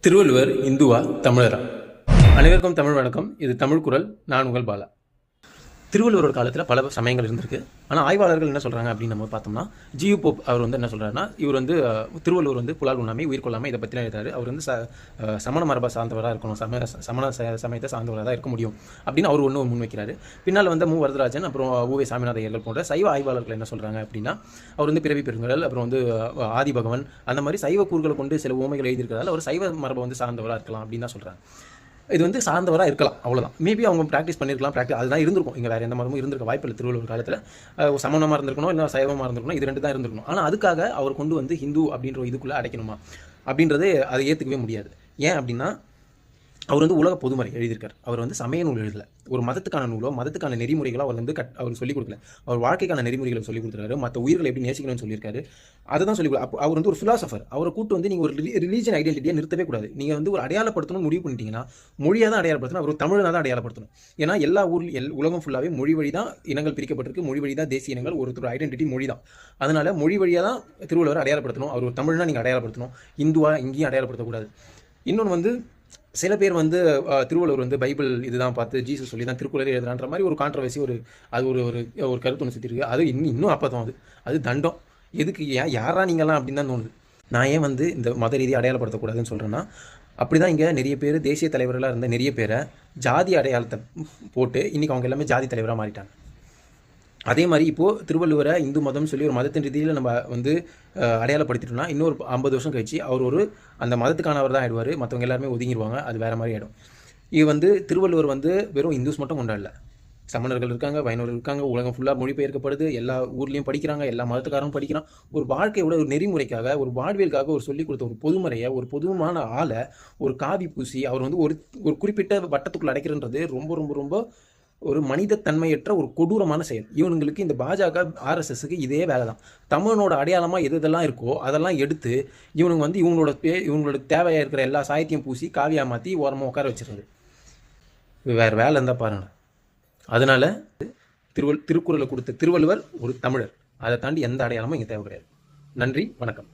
திருவள்ளுவர் இந்துவா தமிழரா? அனைவருக்கும் தமிழ் வணக்கம். இது தமிழ் குரல். நான் உங்கள் பாலா. திருவள்ளுவரோட காலத்தில் பல சமயங்கள் இருந்திருக்கு. ஆனால் ஆய்வாளர்கள் என்ன சொல்கிறாங்க அப்படின்னு நம்ம பார்த்தோம்னா, ஜியு போப் அவர் என்ன சொல்கிறாருன்னா, இவர் திருவள்ளுவர் புலால் உண்ணாமை உயிர் கொள்ளாமை இதை பற்றிலாம் எழுதுறாரு. அவர் சமண மரபை சார்ந்தவராக இருக்கணும், சமண சமயத்தை சார்ந்தவராக தான் இருக்க முடியும் அப்படின்னு அவர் முன்வைக்கிறாரு. பின்னால் மு வரதராஜன், அப்புறம் உவே சாமிநாத ஐயர்கள் போன்ற சைவ ஆய்வாளர்கள் என்ன சொல்கிறாங்க அப்படின்னா, அவர் பிறவி பெருங்கடல், அப்புறம் ஆதி பகவன், அந்த மாதிரி சைவ கூறுகளை கொண்டு சில உவமைகள் எழுதியிருக்கிறதால அவர் சைவ மரபை சார்ந்தவராக இருக்கலாம் அப்படின்னு தான் சொல்கிறாங்க. இது சார்ந்தவராக இருக்கலாம், அவ்வளோதான். மேபி அவங்க ப்ராக்டிஸ் பண்ணியிருக்கலாம், அதுதான் இருந்திருக்கும். இங்கே வேறு எந்த மதமும் இருந்திருக்க வாய்ப்பு இல்லை. திருவள்ளுவர் காலத்தில் சமணமாக இருந்திருக்கணும், இல்லை சைவமாக இருந்திருக்கணும், இது ரெண்டு தான் இருந்திருக்கணும். ஆனால் அதுக்காக அவர் கொண்டு ஹிந்து அப்படின்ற இதுக்குள்ளே அடைக்கணுமா அப்படின்றது அதை ஏற்றுக்கவே முடியாது. ஏன் அப்படின்னா, அவர் உலக பொதுமறை எழுதியிருக்கார். அவர் சமய நூல் எழுதலை, ஒரு மதத்துக்கான நூலோ மதத்துக்கான நெறிமுறைகளோ அவர் அவர் சொல்லிக் கொடுக்கல. அவர் வாழ்க்கைக்கான நெறிமுறைகளை சொல்லிக் கொடுத்துருக்காரு. மற்ற உயிர்களை எப்படி நேசிக்கணும்னு சொல்லியிருக்காரு. அதை தான் சொல்லிக் கொடுக்க. அவர் ஒரு ஃபிலாசபர். அவரை கூட்டு நீங்கள் ஒரு ரிலீஜன் ஐடென்டிட்டியை நிறுத்தவே கூடாது. நீங்கள் ஒரு அடையாளப்படுத்தணும்னு முடிவு பண்ணிட்டீங்கன்னா மொழியாக தான் அடையாளப்படுத்தணும். அவர் தமிழை தான் அடையாளப்படுத்தணும். ஏன்னா எல்லா உலகம் ஃபுல்லாகவே மொழி வழி தான் இனங்கள் பிரிக்கப்பட்டிருக்கு. மொழி வழி தான் தேசிய இனங்கள். ஒருத்தர் ஐடென்டிட்டி மொழி தான். அதனால மொழி வழியாக தான் திருவள்ளுவர் அடையாளப்படுத்தணும். அவர் ஒரு தமிழ்னா நீங்கள் அடையாளப்படுத்தணும். இந்துவா இங்கேயும் அடையாளப்படுத்தக்கூடாது. இன்னொன்று சில பேர் திருவள்ளுவர் பைபிள் இதுதான் பார்த்து ஜீசஸ் சொல்லி தான் திருக்குறளே எழுதுறான்ற மாதிரி ஒரு கான்ட்ரவர்சி, அது ஒரு கருத்து ஒன்று சுற்றி இருக்குது. அது இன்னும் அப்பதான் அது தண்டம். எதுக்கு யாரா நீங்களாம் அப்படின்னு தான் தோணுது. நான் ஏன் இந்த மத ரீதியை அடையாளப்படுத்தக்கூடாதுன்னு சொல்கிறேன்னா, அப்படி தான் இங்கே நிறைய பேர் தேசிய தலைவர்களாக இருந்த நிறைய பேரை ஜாதி அடையாளத்தை போட்டு இன்றைக்கி அவங்க எல்லாமே ஜாதி தலைவராக மாறிட்டாங்க. அதே மாதிரி இப்போது திருவள்ளுவரை இந்து மதம்னு சொல்லி ஒரு மதத்தின் ரீதியில் நம்ம அடையாளப்படுத்திட்டோம்னா, இன்னொரு 50 வருஷம் கழிச்சு அவர் அந்த மதத்துக்கானவர் தான் ஆயிடுவார். மற்றவங்க எல்லாருமே ஒதுங்கிடுவாங்க. அது வேறு மாதிரி ஆகிடும். இது திருவள்ளுவர் வெறும் இந்துஸ் மட்டும் கொண்டாடல. சமணர்கள் இருக்காங்க, வைணவர்கள் இருக்காங்க, உலகம் ஃபுல்லாக மொழிபெயர்க்கப்படுது, எல்லா ஊர்லேயும் படிக்கிறாங்க, எல்லா மதத்துக்காரரும் படிக்கிறான். ஒரு வாழ்க்கையோட ஒரு நெறிமுறைக்காக, ஒரு வாழ்வியலுக்காக ஒரு சொல்லிக் கொடுத்த ஒரு பொதுமறையை, ஒரு பொதுவான ஆளை ஒரு காவி பூசி அவர் ஒரு குறிப்பிட்ட வட்டத்துக்குள்ள அடைக்கிறன்றது ரொம்ப ரொம்ப ரொம்ப ஒரு மனிதத்தன்மையற்ற ஒரு கொடூரமான செயல். இவனுங்களுக்கு இந்த பாஜக ஆர்எஸ்எஸ்க்கு இதே வேலை தான். தமிழனோட அடையாளமாக எது இதெல்லாம் இருக்கோ அதெல்லாம் எடுத்து இவனுங்க இவங்களோட தேவையாக இருக்கிற எல்லா சாயத்தையும் பூசி காவியாக மாற்றி ஓரமாக உட்கார வச்சிருது. வேறு வேலை இருந்தால் பாருங்க. அதனால திருக்குறளை கொடுத்த திருவள்ளுவர் ஒரு தமிழர். அதை தாண்டி எந்த அடையாளமும் இங்கே தேவை கிடையாது. நன்றி, வணக்கம்.